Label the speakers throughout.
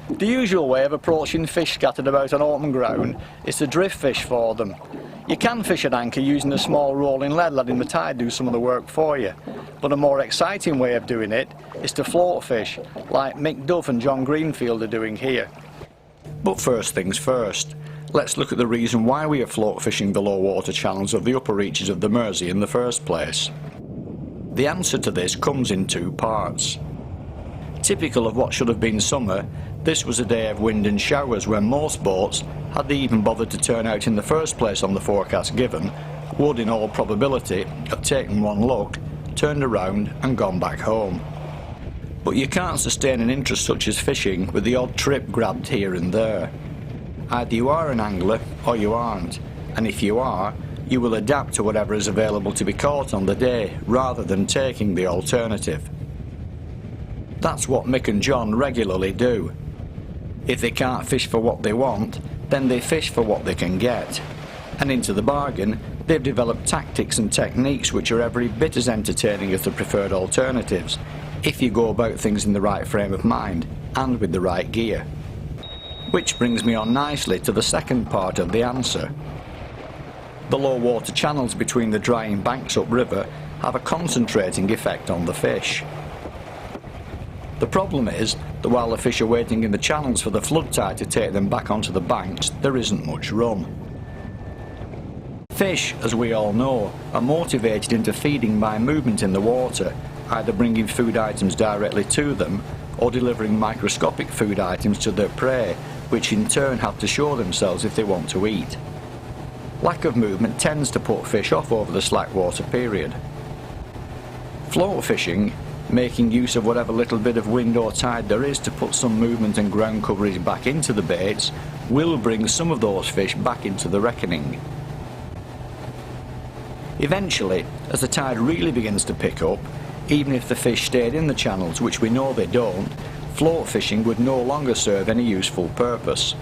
Speaker 1: The usual way of approaching fish scattered about on open ground is to drift fish for them. You can fish at anchor using a small rolling lead, letting the tide do some of the work for you. But a more exciting way of doing it is to float fish, like Mick Duff and John Greenfield are doing here. But first things first, let's look at the reason why we are float fishing the low water channels of the upper reaches of the Mersey in the first place. The answer to this comes in two parts. Typical of what should have been summer, this was a day of wind and showers when most boats, had they even bothered to turn out in the first place on the forecast given, would in all probability have taken one look, turned around and gone back home. But you can't sustain an interest such as fishing with the odd trip grabbed here and there. Either you are an angler or you aren't, and if you are, you will adapt to whatever is available to be caught on the day rather than taking the alternative. That's what Mick and John regularly do. If they can't fish for what they want, then they fish for what they can get. And into the bargain, they've developed tactics and techniques which are every bit as entertaining as the preferred alternatives, if you go about things in the right frame of mind and with the right gear. Which brings me on nicely to the second part of the answer. The low water channels between the drying banks upriver have a concentrating effect on the fish. The problem is that while the fish are waiting in the channels for the flood tide to take them back onto the banks, there isn't much run. Fish, as we all know, are motivated into feeding by movement in the water, either bringing food items directly to them or delivering microscopic food items to their prey, which in turn have to show themselves if they want to eat. Lack of movement tends to put fish off over the slack water period. Float fishing, making use of whatever little bit of wind or tide there is to put some movement and ground coverage back into the baits, will bring some of those fish back into the reckoning. Eventually, as the tide really begins to pick up, even if the fish stayed in the channels, which we know they don't, float fishing would no longer serve any useful purpose.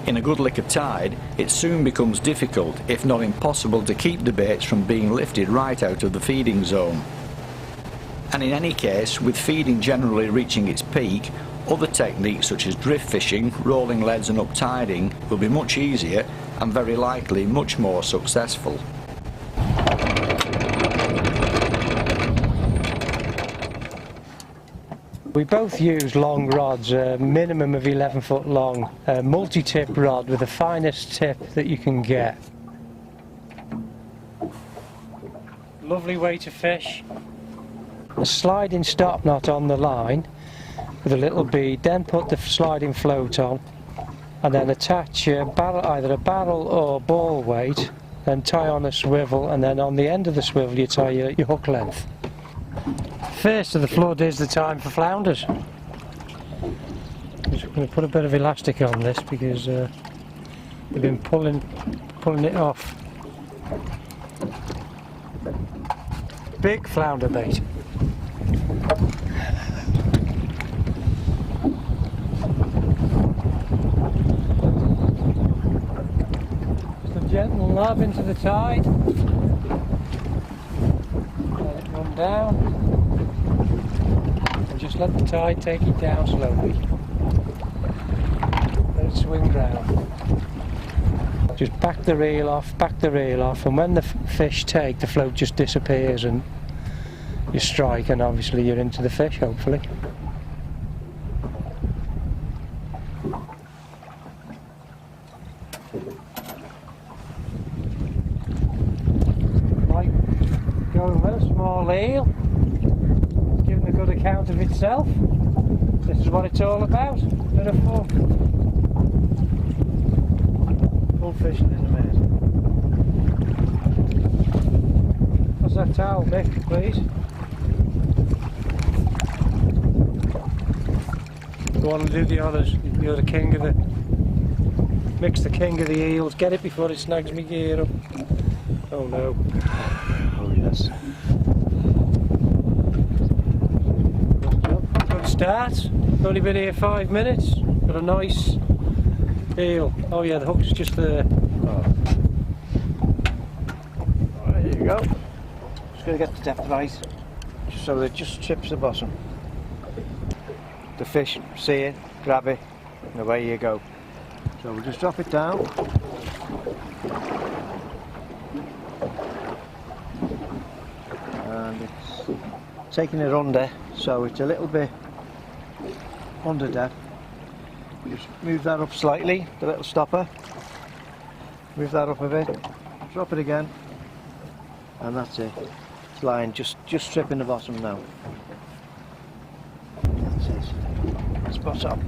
Speaker 1: In a good lick of tide, it soon becomes difficult, if not impossible, to keep the baits from being lifted right out of the feeding zone. And in any case, with feeding generally reaching its peak, other techniques such as drift fishing, rolling leads and uptiding will be much easier and very likely much more successful.
Speaker 2: We both use long rods, a minimum of 11 foot long, a multi-tip rod with the finest tip that you can get. Lovely way to fish. A sliding stop knot on the line with a little bead, then put the sliding float on and then attach your barrel, either a barrel or ball weight, then tie on a swivel, and then on the end of the swivel you tie your hook length. First of the flood is the time for flounders. I'm just going to put a bit of elastic on this because they've been pulling it off. Big flounder bait. Just a gentle lob into the tide. Let it run down. And just let the tide take it down slowly. Let it swing round. Just back the reel off, and when the fish take, the float just disappears and you strike, and obviously you're into the fish, hopefully. Right, going with a small eel, giving a good account of itself. This is what it's all about, bit of fun. Full fishing in a minute. What's that towel, Mick, please? You want to do the others. You're the king of the... Mick's the king of the eels. Get it before it snags me gear up. Oh no. Oh yes. Good start. Only been here 5 minutes. Got a nice eel. Oh yeah, the hook's just there. Oh. There you go. Just going to get the depth right. Just
Speaker 3: so it just trips the bottom. The fish see it, grab it, and away you go. So we'll just drop it down. And it's taking it under, so it's a little bit under depth. Just move that up slightly, the little stopper. Move that up a bit, drop it again, and that's it. It's lying just tripping the bottom now. That's it. Spot on.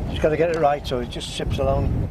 Speaker 3: Just got to get it right so it just trips along.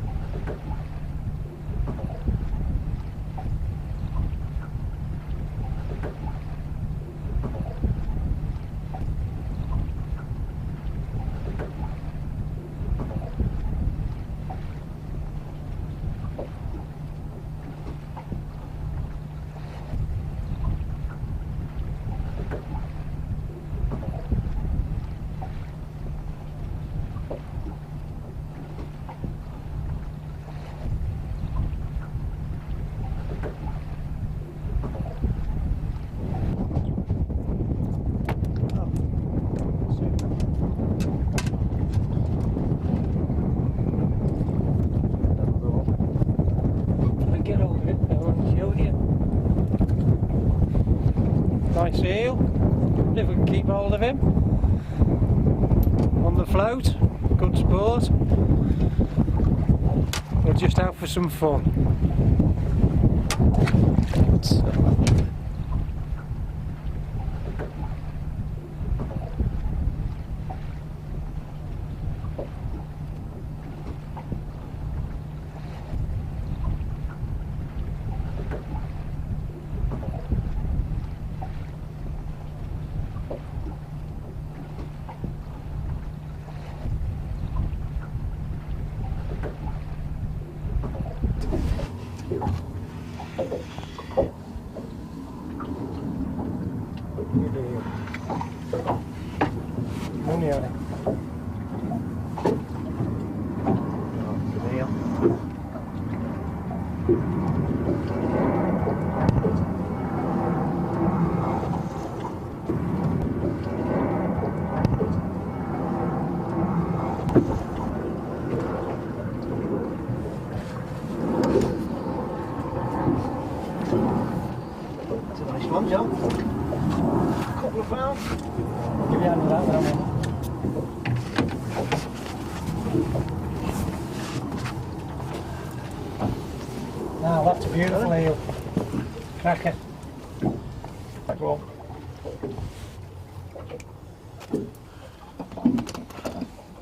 Speaker 2: Nice eel, if we can keep hold of him on the float, good sport. We're just out for some fun. Money on it.
Speaker 3: It's a nice one, John. A couple of pounds.
Speaker 2: Give you a hand with that one. Now that's a beautiful eel. Cracker.
Speaker 3: Go on.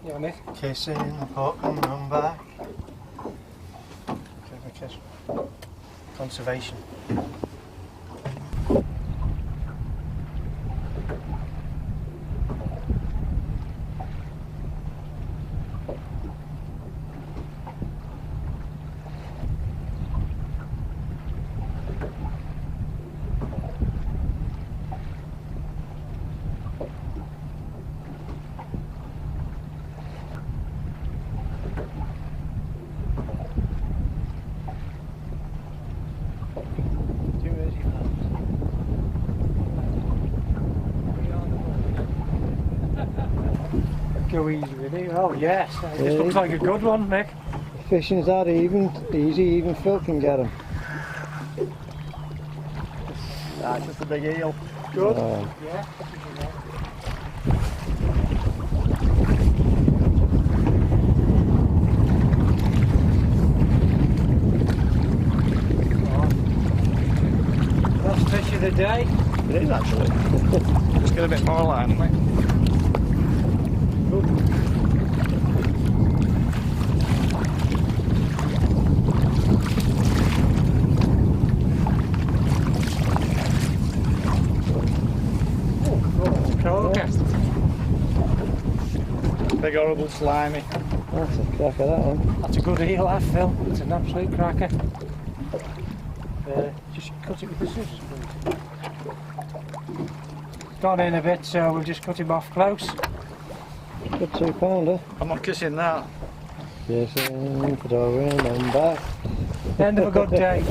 Speaker 2: You on it?
Speaker 3: Kissing the hook and run back. Give a kiss. Conservation.
Speaker 2: Go easy with it. Oh yes, this looks like a good one, Nick.
Speaker 3: Fishing's that easy, even Phil can get them.
Speaker 1: That's just a big eel.
Speaker 2: Good.
Speaker 3: Oh.
Speaker 2: Yeah. Last fish of the day.
Speaker 1: It is actually. Just get a bit more line, haven't we? Big horrible slimy.
Speaker 3: That's a cracker, that one.
Speaker 2: That's a good eel, that, Phil. It's an absolute cracker. Just cut it with the scissors, please. Gone in a bit, so we'll just cut him off close.
Speaker 3: Good 2 pounder.
Speaker 1: I'm not kissing that.
Speaker 3: Kissing, put over in and back.
Speaker 2: End of a good day.